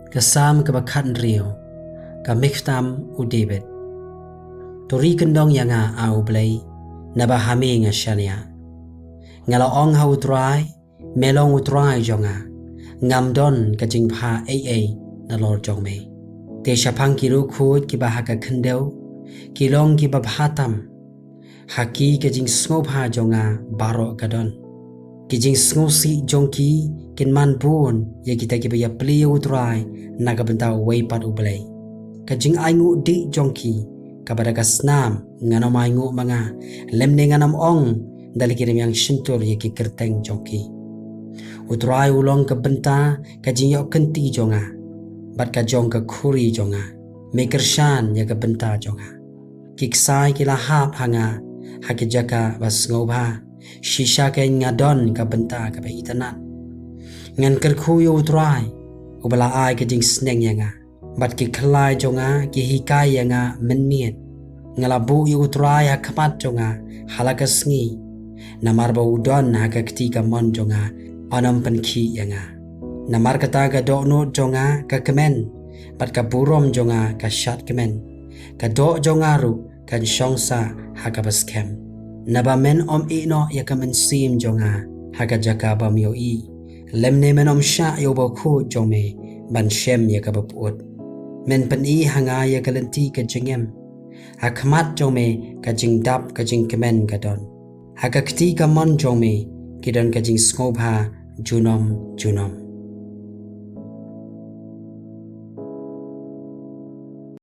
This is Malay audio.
Kasam ke bakat rio ka miktam u David tori kendong yanga au blai naba hame nga shania ngala ong ha utrai melong utrai jonga ngamdon ka jingpha na lor jongme te shapang kiru khut ki bahaka khendeu kilong ki babhatam haki ka jing snopha jonga baro kadon kijing sngosi jongki kin man pun ya kita ki baya pliu utrai naga bentau weipat ublai kajing aingu di jongki kabada kasnam ngano maingu manga lemne nganam ong dali kirim yang shintur ya ki kerteng jongki utrai ulong ke benta kajing yok kenti jonga bat ka jong ke khuri jonga mekershan ya ke benta jonga kiksai ki lahap hanga hakijaka bas ngobha shisha ke ngadon ka benta ka itanan ngan kerkhu yo utrai ubala ai ke jing sneng yanga bat ki khlai jonga ki hikai yanga menmiet ngalabu yo utrai ha khamat jonga halaka sngi namar ba udon ha ka kti ka mon jonga anam pankhi yanga namar kata ga do no jonga ka kemen bat ka burom jonga ka shat kemen ka do jonga ru kan shongsa ha ka baskem naba men om ino ya ka men sim jonga ha ka jaka bam yo i lemne men om sha yo ba khu jome ban shem ya ka baput men pan i hanga ya ka lenti ka jingem ha khmat jome ka jingdap ka jing kemen ka don ha ka kti ka mon jome ki don ka jing skobha junom